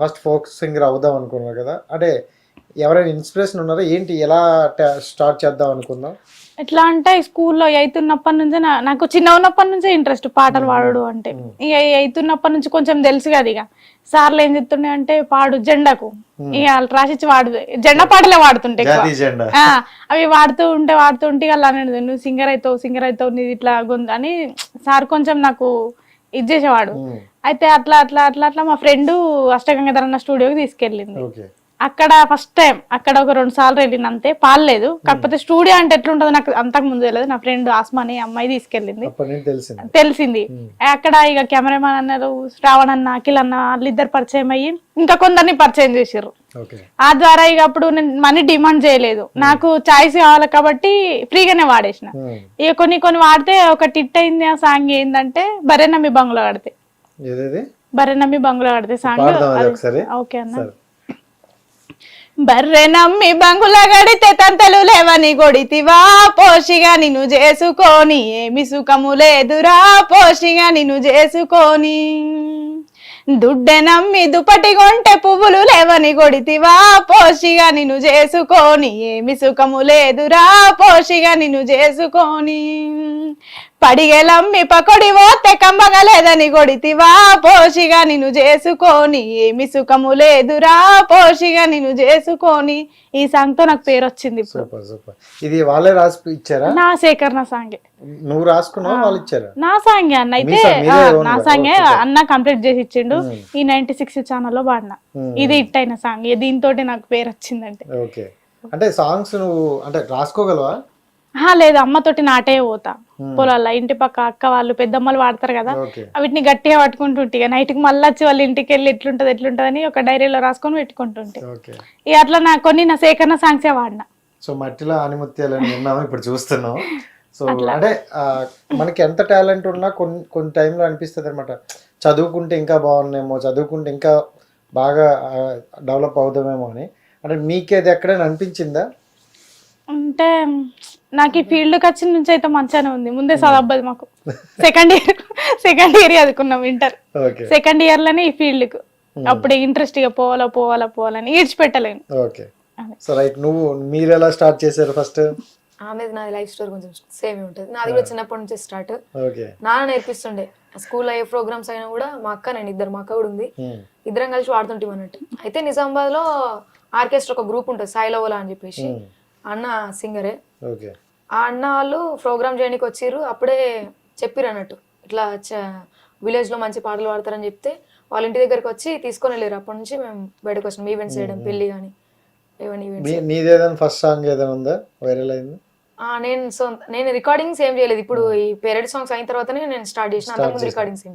First folk singer అవుదాం అనుకున్నావు కదా, అంటే ఎవరైనా ఇన్స్పిరేషన్ ఉన్నారా ఏంటి, ఎలా స్టార్ట్ చేద్దాం అనుకున్నావు? ఎట్లా అంటే స్కూల్లో ఎయిత్ ఉన్నప్పటి నుంచే నాకు చిన్న ఉన్నప్పటి నుంచే ఇంట్రెస్ట్ పాటలు పాడడం అంటే. ఇక ఎయిత్ ఉన్నప్పటి నుంచి కొంచెం తెలుసు కదా, ఇక సార్లు ఏం చెప్తుండే అంటే పాడు జెండాకు, ఇక వాళ్ళు రాసిచ్చి జెండా పాటలే వాడుతుంటే అవి వాడుతూ ఉంటే అలా అనేది నువ్వు సింగర్ అవుతావు నీది ఇట్లా అని సార్ కొంచెం నాకు ఇది చేసేవాడు. అయితే అట్లా మా ఫ్రెండ్ అష్టగంగాధరన్న స్టూడియోకి తీసుకెళ్ళింది. అక్కడ ఫస్ట్ టైం అక్కడ ఒక 2 సార్లు వెళ్ళిన, అంతే పాడలేదు. కాకపోతే స్టూడియో అంటే ఎట్లుంటుందో నాకు అంతకు ముందు తెలియదు. నా ఫ్రెండ్ ఆస్మాని అమ్మాయి తీసుకెళ్ళింది, తెలిసింది. అక్కడ ఇక కెమెరామాన్ అన్నారు, శ్రావణ్ అన్న, అఖిల్ అన్న, వాళ్ళిద్దరు పరిచయం అయ్యి ఇంకా కొందరిని పరిచయం చేసారు. ఆ ద్వారా ఇక అప్పుడు నేను మనీ డిమాండ్ చేయలేదు, నాకు చాయిస్ కావాలి కాబట్టి ఫ్రీగానే వాడేసిన. ఇక కొన్ని వాడితే ఒక టిట్ అయింది. ఆ సాంగ్ ఏంటంటే బరే నమ్మి బంగ్లా కడితే, బరే నమ్మి బంగ్లా కడితే సాంగ్. ఓకే అన్న. బర్రె నమ్మి బంగుల గడితే తంతలు లేవని కొడితివా, పోషిగా నిన్ను చేసుకొని ఏమి సుఖము లేదురా, పోషిగా నిన్ను చేసుకొని. దుడ్డె నమ్మి దుపటి కొంటే పువ్వులు లేవని కొడితివా, పోషిగా నిన్ను చేసుకొని ఏమి సుఖము లేదురా, పోషిగా నిన్ను చేసుకొని. పడిగెలమ్మి పకొడి పోతే కంబగలేదని కొడితివా, పోషిగా నిన్ను చేసుకొని ఏమి సుఖము లేదురా, పోషిగా నిన్ను చేసుకొని. ఈ సాంగ్ తో నాకు పేరు వచ్చింది. ఇది వాళ్ళే రాసి ఇచ్చారా? నా సేకరణ సాంగే. నువ్వు రాసుకున్నావా, వాళ్ళు ఇచ్చారా? నా సాంగే అన్న, అయితే నా సాంగే అన్న కంప్లీట్ చేసి ఇచ్చిండు. ఈ 96 ఛానల్లో పాడిన, ఇది హిట్ అయిన సాంగ్. దీంతో నాకు పేరు వచ్చిందంటే. ఓకే, అంటే సాంగ్స్ నువ్వు అంటే రాసుకోగలవా? లేదు, అమ్మతోటి నాటే పోతా పొలాల్లో. ఇంటి పక్క అక్క వాళ్ళు పెద్దమ్మలు వాడతారు కదా, వీటిని గట్టిగా పట్టుకుంటుంటే నైట్కి మళ్ళీ వచ్చి వాళ్ళ ఇంటికి వెళ్ళి ఎట్లుంటది అని ఒక డైరీలో రాసుకొని పెట్టుకుంటుంటే. ఇక అట్లా నా సేకరణ సాంగ్సే వాడిన. సో మట్టిలో ఆనిముత్యాలని విన్నాము, ఇప్పుడు చూస్తున్నాం. సో అంటే మనకి ఎంత టాలెంట్ ఉన్నా కొన్ని టైంలో అనిపిస్తుంది అనమాట, చదువుకుంటే ఇంకా బాగున్నామో, చదువుకుంటే ఇంకా బాగా డెవలప్ అవుతామేమో అని. అంటే మీకేది ఎక్కడైనా అనిపించిందా? అంటే నాకు ఈ ఫీల్డ్కి వచ్చిన నుంచి అయితే మంచిగానే ఉంది. ముందే చదవద్దు మాకు, సెకండ్ ఇయర్ చదువుకున్నాం ఇంటర్. సెకండ్ ఇయర్ లోనే ఈ ఫీల్డ్ కు అప్పుడు ఇంట్రెస్ట్ గా పోవాలని ఈడ్చిపెట్టలేను. Okay, so right. మీరు ఎలా స్టార్ట్ చేశారు ఫస్ట్? ఆమెది నాది లైఫ్ స్టోరీ కొంచెం సేమ్ ఉంటుంది. నాది కూడా చిన్నప్పటి నుంచి స్టార్ట్. నాన్న నేర్పిస్తుండే. స్కూల్లో ఏ ప్రోగ్రామ్స్ అయినా కూడా మా అక్క మా అక్క కూడా ఉంది, ఇద్దరం కలిసి వాడుతుంటాం అన్నట్టు. అయితే నిజామాబాద్ లో ఆర్కెస్ట్రా ఒక గ్రూప్ ఉంటుంది, సాయిలవోలా అని చెప్పేసి. అన్న సింగరే. ఆ అన్న వాళ్ళు ప్రోగ్రామ్ చేయడానికి వచ్చిర్రు. అప్పుడే చెప్పిరు అన్నట్టు, ఇట్లా విలేజ్ లో మంచి పాటలు పాడతారని చెప్తే వాళ్ళ ఇంటి దగ్గరకు వచ్చి తీసుకొని వెళ్ళారు. అప్పటి నుంచి మేము బయటకు వచ్చినాం, ఈవెంట్స్ చేయడం, పెళ్లి కానీ ఏమైనా ఈవెంట్స్. ఫస్ట్ సాంగ్ ఏదైనా ఉందా వైరల్ అయింది? నేను రికార్డింగ్స్ ఏం చేయలేదు. ఇప్పుడు ఈ పెరడ్ సాంగ్స్ అయిన తర్వాతనే నేను స్టార్ట్ చేసిన. అంతకుముందు రికార్డింగ్స్ ఏం.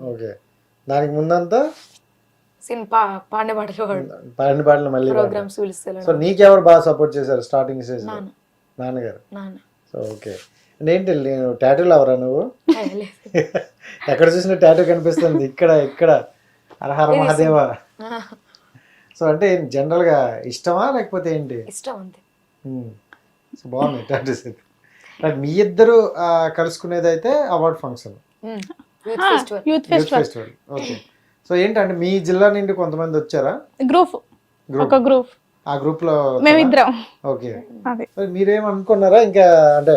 దానికి ముందంతా పాండే పాటలు మళ్ళీ ప్రోగ్రామ్స్ పిలుస్తారు. సో నీకెవరు బాగా సపోర్ట్ చేశారు స్టార్టింగ్ స్టేజ్? నాన్నగారు. సో ఓకే, ఏంటి నేను టాటూ లవరా నువ్వు? ఎక్కడ చూసిన టాటూ కనిపిస్తుంది, ఇక్కడ హరహర మహాదేవ. సో అంటే జనరల్ గా ఇష్టమా లేకపోతే ఏంటి? ఇష్టం అంతే. సో బాగుంది టాటూస్. మీ ఇద్దరు కలుసుకునేది అయితే award function, youth festival. Okay, so ఏంటంటే మీ జిల్లా నుండి కొంతమంది వచ్చారా? గ్రూప్ ఆ గ్రూప్ లో మేమిద్దరం. ఓకే, మీరేమనుకున్నారా ఇంకా అంటే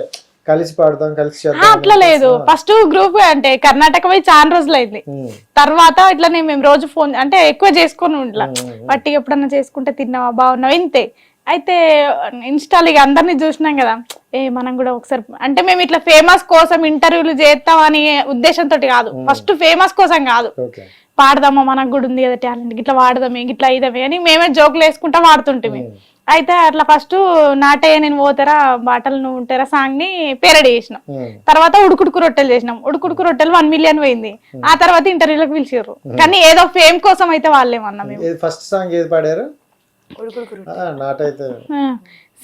కలిసి పాడదాం కలిసి చేద్దాం? అట్లా లేదు. ఫస్ట్ గ్రూప్ అంటే కర్ణాటక పోయి చాలా రోజులు అయింది. తర్వాత ఇట్లానే మేము రోజు ఫోన్ అంటే ఎక్కువ చేసుకుని ఇట్లా బట్టి ఎప్పుడన్నా చేసుకుంటే తిన్నావా బాగున్నావా ఇంతే. అయితే ఇన్స్టాల్ ఇక అందరినీ చూసినాం కదా, మనం కూడా ఒకసారి అంటే మేము ఇట్లా ఫేమస్ కోసం ఇంటర్వ్యూలు చేస్తాం అనే ఉద్దేశంతో కాదు, ఫస్ట్ ఫేమస్ కోసం కాదు, పాడదామా మనకు కూడా ఉంది కదా టాలెంట్, ఇట్లా వాడదామే ఇట్లా ఇదమే అని మేమే జోకులు వేసుకుంటా వాడుతుంటే. అయితే అట్లా ఫస్ట్ నాటే నేను పోతారా బాటలు నువ్వు ఉంటారా సాంగ్ ని పేరడీ చేసినాం. తర్వాత ఉడుకుడుకు రొట్టెలు చేసినాం. ఉడుకుడుకు రొట్టెలు 1 మిలియన్ పోయింది. ఆ తర్వాత ఇంటర్వ్యూలకు పిలిచారు, కానీ ఏదో ఫేమ్ కోసం అయితే వాళ్ళేమన్నా. మేము ఫస్ట్ సాంగ్ ఏది పాడారు?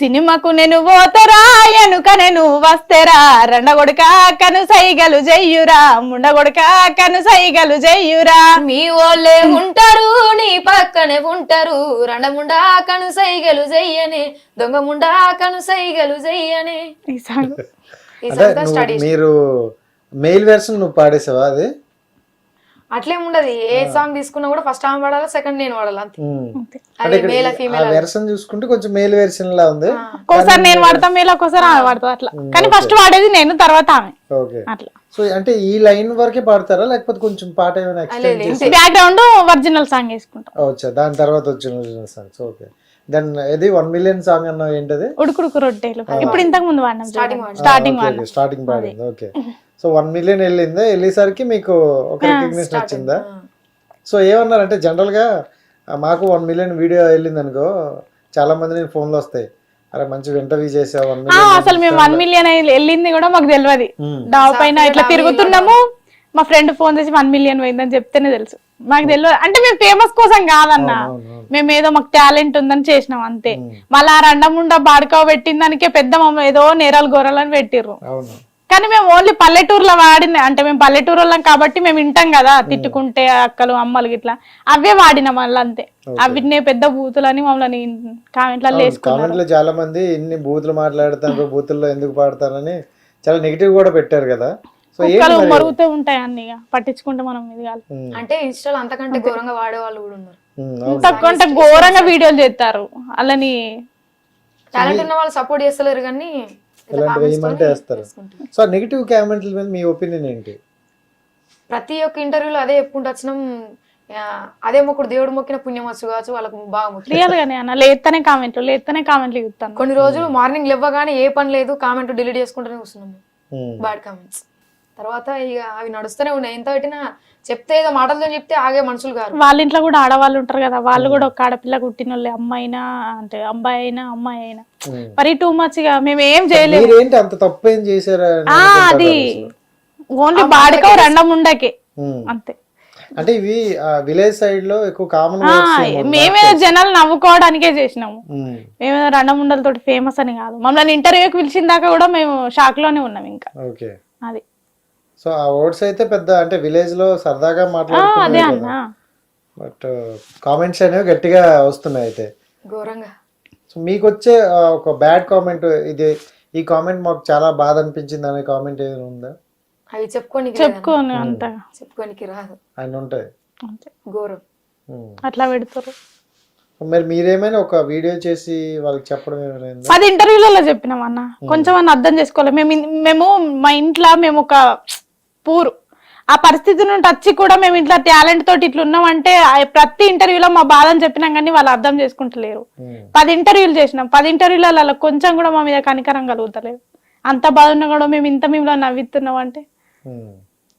సినిమాకు నేను పోతరా ఎనుక నేను వస్తేరా, రెండగొడక కను సైగలు జయ్యురా, ముండగొడక కను సైగలు జయ్యురా. మీ వాళ్ళే ఉంటారు నీ పక్కనే ఉంటారు, రెండముండా కను సైగలు జయ్యనే, దొంగ ముండా కను సైగలు జయ్యనే. ఈ సాంగ్ మీరు మెయిల్ వెర్షన్ నువ్వు పాడేసావా? అది అట్లేం ఉండదు, ఏ సాంగ్ తీసుకున్నా కూడా ఫస్ట్ ఆమె పాడాలి, సెకండ్ నేను పాడాలి అంతే. అంతే. అంటే అది ఇక్కడ మేల ఆ ఫీమేల్ వెర్షన్ చూసుకుంటే కొంచెం మేల్ వెర్షన్ లా ఉంది. ఒక్కోసారి నేను వాడతాం, మేలు ఒక్కోసారి ఆమె వాడతాం అట్లా. కానీ ఫస్ట్ వాడేది నేను, తర్వాత ఆమె ఓకే. అట్లా. సో అంటే ఈ లైన్ వరకే పాడతారా లేకపోతే కొంచెం పాట ఏమైనా ఎక్స్టెండ్ చేసి బ్యాక్గ్రౌండ్ ఒరిజినల్ సాంగ్ వేసుకుంటాం. వచ్చా దాని తర్వాత వచ్చిన సాంగ్స్? ఓకే. దెన్ ఇది 1 million సాంగ్ అన్న ఏంటది? ఉడుకుడుకు రొట్టెలు. ఇప్పుడు ఇంతకు ముందు వాడినాం స్టార్టింగ్ స్టార్టింగ్ పాడింది. ఓకే. సో 1 million వెళ్ళిందా? వెళ్ళేసరికి మీకు ఒక రికగ్నిషన్ వచ్చిందా? సో ఏమన్నారంటే జనరల్ గా మాకు 1 million వీడియో వెళ్ళింది అనుకో, చాలా మంది నేను ఫోన్లో వస్తాయి, అరే మంచి ఇంటర్వ్యూ చేసావు 1 million. అసలు మేము 1 million వెళ్ళింది కూడా మాకు తెలియదు. డాబా పైన ఇట్లా తిరుగుతున్నాము, మా ఫ్రెండ్ ఫోన్ చేసి 1 million పోయిందని చెప్తేనే తెలుసు. మాకు తెలియదు అంటే మేము ఫేమస్ కోసం కాదన్నా, మేము ఏదో మాకు టాలెంట్ ఉందని చేసినాం అంతే. మళ్ళీ ఆ రండముండ బాడుకో పెట్టిన దానికే పెద్ద మమ్మల్ని ఏదో నేరాలు గొర్రెలని పెట్టిర్రు. కానీ మేము ఓన్లీ పల్లెటూరులో వాడిన, అంటే మేము పల్లెటూరు వాళ్ళం కాబట్టి మేము వింటాం కదా తిట్టుకుంటే అక్కలు అమ్మలు గిట్లా, అవే వాడినాం మళ్ళీ అంతే. అవినే పెద్ద బూతులని మమ్మల్ని కామెంట్లలో వేసుకున్నారు. చాలా మంది ఇన్ని బూతులు మాట్లాడతారు, బూతుల్లో ఎందుకు పాడతారని చాలా నెగిటివ్ కూడా పెట్టారు కదా. మరుగుతూ ఉంటాయి అన్ని, పట్టించుకుంటే మనం ఇది కాదు. అంటే ఇన్స్టాల్ అంతకంటే ఘోరంగా వాడే వాళ్ళు కూడా ఉన్నారు, అంతకంటే ఘోరంగా వీడియోలు చేస్తారు. అలాని టాలెంట్ ఉన్న వాళ్ళు సపోర్ట్ చేస్తలేరు కానీ సో నెగిటివ్ కామెంట్ల మీద మీ ఒపీనియన్ ఏంటి? ప్రతి ఒక్క ఇంటర్వ్యూలో అదే చెప్పుకుంటూ వచ్చినాం, అదే మొక్కుడు దేవుడు మొక్కిన పుణ్యం వచ్చు కావచ్చు వాళ్ళకు బాగా మొక్కి. రియల్ గానే అన్న లేస్తేనే కామెంట్లు చూస్తాను. కొన్ని రోజులు మార్నింగ్ లేవగానే ఏ పని లేదు, కామెంట్ డిలీట్ చేసుకుంటూనే వస్తున్నాం బ్యాడ్ కామెంట్స్. తర్వాత ఇక అవి నడుస్తూనే ఉన్నాయి, ఎంత పెట్టినా చెప్తే ఏదో మాటలతో చెప్తే ఆగే మనుషులు కాదు. వాళ్ళ ఇంట్లో కూడా ఆడవాళ్ళు ఉంటారు కదా, వాళ్ళు కూడా ఒక ఆడపిల్ల కుట్టిన వాళ్ళే, అమ్మాయినా అంటే అబ్బాయి అయినా అమ్మాయి అయినా మరి టూ మచ్ గా మేము ఏం చేయలేదు. అంత తప్పు ఏం చేశారా? అది ఓన్లీ బాడికో రెండముండకే అంతే. అంటే ఇవి విలేజ్ సైడ్ లో ఎక్కువ కామన్. మేమేదో జనాలు నవ్వుకోవడానికే చేసినాము, మేమేదో రెండముండలతో ఫేమస్ అని కాదు. మమ్మల్ని ఇంటర్వ్యూకి పిలిచిన దాకా కూడా మేము షాక్ లోనే ఉన్నాం ఇంకా. ఓకే. అది సో ఆ వర్డ్స్ అయితే పెద్ద అంటే విలేజ్ లో సరదాగా మాట్లాడుతున్నారు, బట్ కామెంట్స్ అనేవి గట్టిగా వస్తున్నాయి అయితే ఘోరంగా. సో మీకు వచ్చే ఒక బ్యాడ్ కామెంట్, ఇది ఈ కామెంట్ మాకు చాలా బాధ అనిపించింది అనే కామెంట్ ఏదైనా ఉందా? అవి చెప్పుకోనికి రాదు, ఆయన ఉంటాయి ఘోరం అట్లా పెడతారు. మరి మీరేమైనా ఒక వీడియో చేసి వాళ్ళకి చెప్పడం ఏమైనా? 10 ఇంటర్వ్యూలలో చెప్పినాం అన్న, కొంచెం అన్న అర్థం చేసుకోవాలి. మేము మా ఇంట్లో మేము ఒక పూరు ఆ పరిస్థితి నుండి వచ్చి కూడా మేము ఇట్లా టాలెంట్ తోటి ఇట్లా ఉన్నామంటే ప్రతి ఇంటర్వ్యూలో మా బాధని చెప్పినాం కానీ వాళ్ళు అర్థం చేసుకుంటలేరు. 10 ఇంటర్వ్యూలు చేసినాం, 10 ఇంటర్వ్యూలలో కొంచెం కూడా మా మీద కనికరం కలుగుతలేదు. అంత బాధ ఉన్నా కూడా మేము ఇంత మేము నవ్విస్తున్నాం అంటే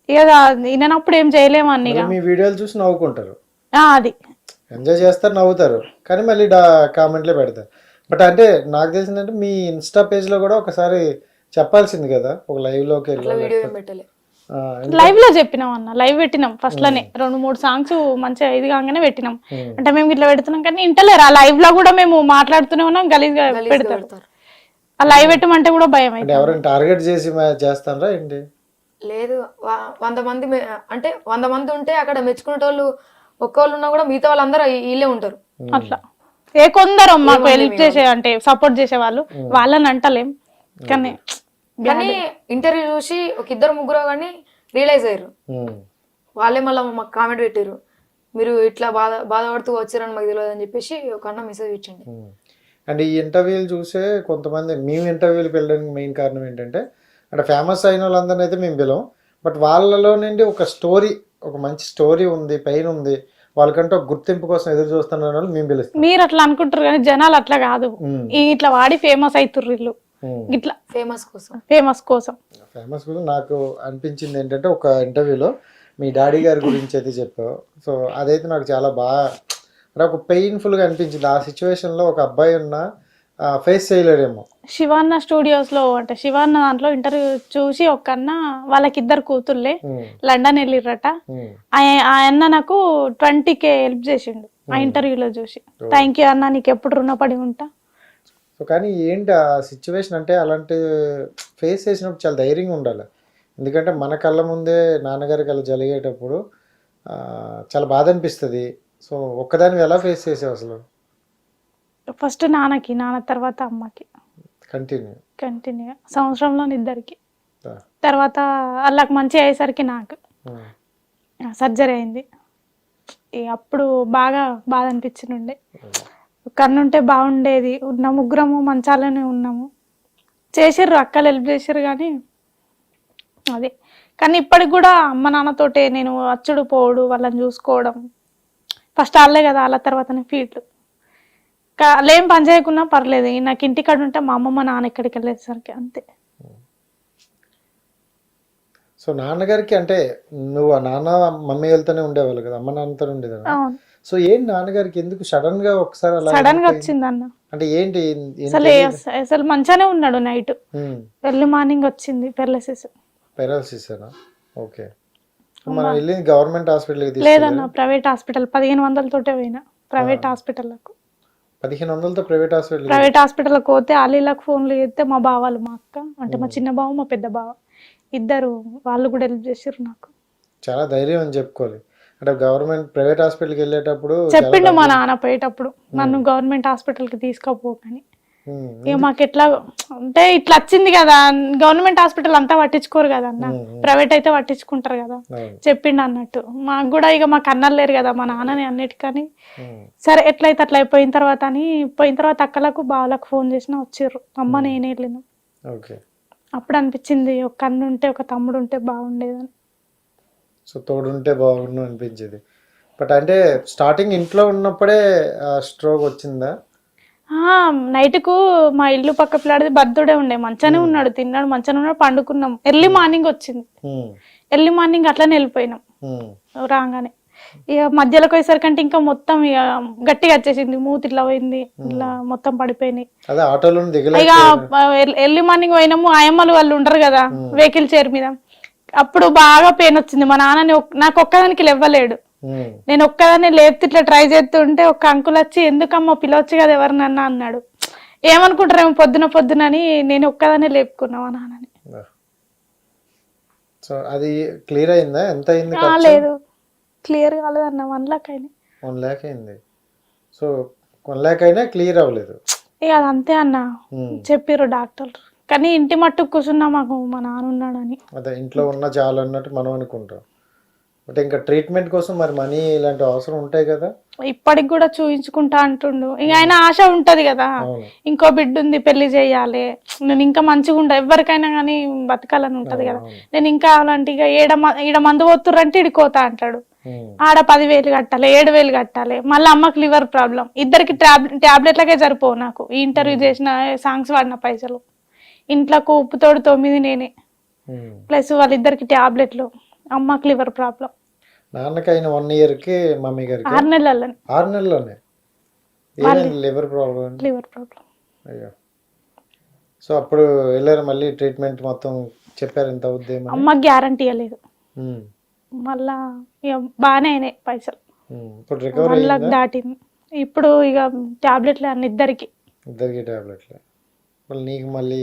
ఇక వినప్పుడు ఏం చేయలేము అన్ని. మీ వీడియోలు చూసి నవ్వుకుంటారు, అది ఎంజాయ్ చేస్తారు, నవ్వుతారు, కానీ మళ్ళీ కామెంట్లే పెడతారు. బట్ అంటే నాకు తెలిసిందంటే మీ ఇన్స్టా పేజ్ లో కూడా ఒకసారి చెప్పాల్సింది కదా, ఒక లైవ్ లోకి వెళ్ళి. లైవ్ లో చెప్పినాం అన్న, లైవ్ పెట్టినాం ఫస్ట్ లోనే 2-3 సాంగ్స్ మంచిగా ఇది కాగానే పెట్టినాం. అంటే మేము ఇట్లా పెడుతున్నాం కానీ ఇంటలేరు. ఆ లైవ్ లో కూడా మేము మాట్లాడుతూనే ఉన్నాం, గలీజ్ గా పెడతారు. ఆ లైవ్ పెట్టమంటే కూడా భయం అయితే. ఎవరైనా టార్గెట్ చేసి చేస్తారా ఏంటి? లేదు, 100 మంది అంటే 100 మంది ఉంటే అక్కడ మెచ్చుకునేటోళ్ళు ఒక్కళ్ళు ఉన్నా కూడా మిగతా వాళ్ళందరూ వీళ్ళే ఉంటారు. అట్లా కొందరు మాకు హెల్ప్ చేసే అంటే సపోర్ట్ చేసే వాళ్ళు, వాళ్ళని అంటలేం కానీ ఇంటర్వ్యూ చూసి ఒక 2-3 కానీ రియలైజ్ అయ్యారు. వాళ్ళే మళ్ళీ మాకు కామెంట్ పెట్టారు, మీరు ఇట్లా బాధపడుతూ వచ్చారని మాకు తెలియదు అని చెప్పేసి ఒక అన్న మెసేజ్ ఇచ్చండి. అండ్ ఈ ఇంటర్వ్యూలు చూసే కొంతమంది మేము ఇంటర్వ్యూలకు వెళ్ళడానికి మెయిన్ కారణం ఏంటంటే, అంటే ఫేమస్ అయిన వాళ్ళందరినీ అయితే మేము పిలవం, బట్ వాళ్ళలో నుండి ఒక స్టోరీ, ఒక మంచి స్టోరీ ఉంది, పెయిన్ ఉంది, వాళ్ళకంటే ఒక గుర్తింపు కోసం ఎదురు చూస్తున్న వాళ్ళు మేము పిలుస్తాం. మీరు అట్లా అనుకుంటారు కానీ జనాలు అట్లా కాదు, ఇట్లా వాడి ఫేమస్ అవుతుర్రు వీళ్ళు. ఇట్లా ఫేమస్ కోసం నాకు అనిపించింది ఏంటంటే, ఒక ఇంటర్వ్యూలో మీ డాడీ గారి గురించి అయితే చెప్పావు. సో అదైతే నాకు చాలా బాగా నాకు పెయిన్ఫుల్గా అనిపించింది. ఆ సిచ్యువేషన్లో ఒక అబ్బాయి ఉన్న ఫేస్ చేయలేడేమో. శివాన్న స్టూడియోస్ లో అంటే శివాన్న దాంట్లో ఇంటర్వ్యూ చూసి ఒక అన్న, వాళ్ళకి 2 కూతుర్లే లండన్ వెళ్ళిర్రట, ఆయన నాకు 20K హెల్ప్ చేసిండు ఆ ఇంటర్వ్యూలో చూసి. థ్యాంక్ యూ అన్న, నీకు ఎప్పుడు రుణపడి ఉంటా. సో కానీ ఏంటి ఆ సిచ్యువేషన్ అంటే, అలాంటి ఫేస్ చేసినప్పుడు చాలా ధైర్యంగా ఉండాలి. ఎందుకంటే మన కళ్ళ ముందే నాన్నగారికి అలా జరిగేటప్పుడు చాలా బాధ అనిపిస్తుంది. సో ఒక్కదాన్ని ఎలా ఫేస్ చేసావు అసలు? ఫస్ట్ నాన్న తర్వాత అమ్మకి కంటిన్యూ సంవత్సరంలో 2 తర్వాత వాళ్ళకి మంచి అయ్యేసరికి నాకు సర్జరీ అయింది. అప్పుడు బాగా బాధ అనిపించిండే, కన్నుంటే బాగుండేది. ఉన్న ముగ్గురము మంచాలనే ఉన్నాము. చేసిర్రు, అక్కలు హెల్ప్ చేసిర్రు కానీ అదే. కానీ ఇప్పటికి కూడా అమ్మ నాన్నతోటే నేను అచ్చుడు పోవడు, వాళ్ళని చూసుకోవడం. ఫస్ట్ వాళ్ళే కదా, వాళ్ళ తర్వాతనే ఫీట్లు. ఏం పని చేయకున్నా పర్లేదు, నాకు ఇంటికాడ ఉంటే మా అమ్మమ్మ నాన్న ఎక్కడికి వెళ్ళేసరికి అంతే. సో నాన్నగారికి అంటే నువ్వు ఆ నాన్న మమ్మీ వెళ్తూనే ఉండేవాళ్ళు కదా, అమ్మ నాన్నతో ఉండేదా? అవును. సో ఏంటి నాన్నగారికి ఎందుకు సడన్ గా ఒకసారి అలా సడన్ గా వచ్చింది అన్న. అంటే ఏంటి అసలు మంచిగానే ఉన్నాడు. నైట్ ఎర్లీ మార్నింగ్ వచ్చింది పెరాలసిస్. ఓకే. మనం వెళ్ళింది గవర్నమెంట్ హాస్పిటల్? లేదన్న, ప్రైవేట్ హాస్పిటల్. 1500 తోటే పోయినా ప్రైవేట్ హాస్పిటల్లకు. 1500తో ప్రైవేట్ హాస్పిటల్? ప్రైవేట్ హాస్పిటల్కి పోతే ఆలీలకు ఫోన్లు చేస్తే మా బావాలు, మా అక్క అంటే మా చిన్న బావ, మా పెద్ద బావ ఇద్దరు, వాళ్ళు కూడా హెల్ప్ చేసారు నాకు. చాలా ధైర్యం అని చెప్పుకోవాలి. అంటే గవర్నమెంట్ ప్రైవేట్ హాస్పిటల్కి వెళ్ళేటప్పుడు చెప్పిండు మా నాన్న పోయేటప్పుడు, నన్ను గవర్నమెంట్ హాస్పిటల్కి తీసుకోపోకని. ఇక మాకు ఎట్లా అంటే ఇట్లా వచ్చింది కదా, గవర్నమెంట్ హాస్పిటల్ అంతా పట్టించుకోరు కదా అన్న, ప్రైవేట్ అయితే పట్టించుకుంటారు కదా. చెప్పిండు అన్నట్టు. మాకు కూడా ఇక మాకు అన్నలు లేరు కదా, మా నాన్నని అన్నిటికని సరే ఎట్లయితే అట్లా అయిపోయిన తర్వాత అని, పోయిన తర్వాత అక్కలకు బావలకు ఫోన్ చేసినా వచ్చిర్రు. అమ్మ నేనే వెళ్ళిన. అప్పుడు అనిపించింది ఒక కన్ను ఉంటే ఒక తమ్ముడు ఉంటే బాగుండేదని. సో తోడుంటే బాగుండు అనిపించేది. బట్ అంటే స్టార్టింగ్ ఇంట్లో ఉన్నప్పుడే స్ట్రోక్ వచ్చిందా? నైట్కు మా ఇల్లు పక్క పిల్లాడిది బర్త్డే ఉండే, మంచానే ఉన్నాడు, తిన్నాడు, మంచానే ఉన్నాడు, పండుకున్నాం. ఎర్లీ మార్నింగ్ వచ్చింది. ఎర్లీ మార్నింగ్ అట్లనే వెళ్ళిపోయినాం. రాగానే ఇక మధ్యలోకి పోయేసరికంటే ఇంకా మొత్తం ఇక గట్టిగా వచ్చేసింది, మూతి ఇట్లా పోయింది, ఇట్లా మొత్తం పడిపోయినాయి. ఇక ఎర్లీ మార్నింగ్ పోయినాము, ఆయమ్మలు వాళ్ళు ఉండరు కదా వెహికల్ చైర్ మీద. అప్పుడు బాగా పెయిన్ వచ్చింది. మా నాన్నని నాకు ఒక్కదానికి లేవ్వలేడు, నేను ఒక్కదాన్ని లేపితే ఇట్లా ట్రై చేస్తుంటే ఒక అంకుల్ వచ్చి ఎందుకమ్మా పిలవచ్చు కదా ఎవరినన్నా అన్నాడు. ఏమనుకుంటారేమో పొద్దునని నేను ఒక్కదాన్ని లేపుకున్నా మా నాన్నని. సో అది క్లియర్ అయిందా? ఎంత అయింది? లేదు, క్లియర్ కాలేదన్న. 1 lakh అయింది. 1 lakh అయింది. సో 1 lakh అయినా క్లియర్ అవ్వలేదు. ఇక అది అంతే అన్న చెప్పారు డాక్టర్. కానీ ఇంటి మట్టు కూర్చున్నా మాకు మా నాన్న ఉన్నాడని. అదే ఇంట్లో ఉన్న చాలు అన్నట్టు మనం అనుకుంటాం. బట్ ఇంకా ట్రీట్మెంట్ కోసం మరి మనీ ఇలాంటి అవసరం ఉంటాయి కదా. ఇప్పటికి కూడా చూయించుకుంటా అంటుండు. ఇక ఆయన ఆశ ఉంటది కదా, ఇంకో బిడ్డ ఉంది, పెళ్లి చేయాలి, నేను ఇంకా మంచిగా ఉండ, ఎవరికైనా కానీ బతకాలని ఉంటది కదా. నేను ఇంకా అలాంటి ఇక ఈడ మందు పోతుర్రంటే ఇడికోతా అంటాడు. ఆడ 10,000 కట్టాలి, 7,000 కట్టాలి. మళ్ళీ అమ్మకి లివర్ ప్రాబ్లం, ఇద్దరికి టాబ్లెట్లకే సరిపోవు నాకు. ఈ ఇంటర్వ్యూ చేసిన, సాంగ్స్ వాడిన పైసలు, ఇంట్లోకి ఉప్పుతోడు 9 నేనే, ప్లస్ వాళ్ళిద్దరికి టాబ్లెట్లు, అమ్మకి లివర్ ప్రాబ్లం. నాన్నకైన 1 year కి మమ్మీ గారికి 6 నెలల్లోనే. 6 నెలల్లోనే లివర్ ప్రాబ్లం. అయ్యో. సో అప్పుడు వెళ్ళారు మళ్ళీ ట్రీట్మెంట్ మొత్తం చెప్పారు ఎంత అవుద్ది? అమ్మకి గ్యారంటీ ఇవ్వలేదు. మళ్ళా ఇక బాగానే అయినాయి పైసలు. ఇప్పుడు రికవరీ 1 lakh దాటింది. ఇప్పుడు ఇక టాబ్లెట్లే అన్న ఇద్దరికి టాబ్లెట్లే. మళ్ళీ నీకు మళ్ళీ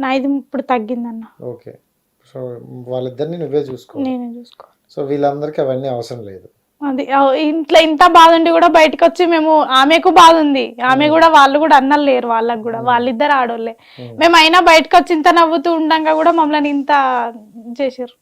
నాది ఇప్పుడు తగ్గిందన్న. ఓకే. సో వాళ్ళిద్దరిని నువ్వే చూసుకో. నేనే చూసుకో. సో వీళ్ళందరికీ అవన్నీ అవసరం లేదు. అది ఇంట్లో ఇంత బాధ ఉండి కూడా బయటకు వచ్చి మేము, ఆమెకు బాధ ఉంది, ఆమె కూడా, వాళ్ళు కూడా అన్నలు లేరు వాళ్ళకు కూడా, వాళ్ళిద్దరు ఆడోళ్ళే. మేము అయినా బయటకు వచ్చి ఇంత నవ్వుతూ ఉండంగా కూడా మమ్మల్ని ఇంత చేసారు.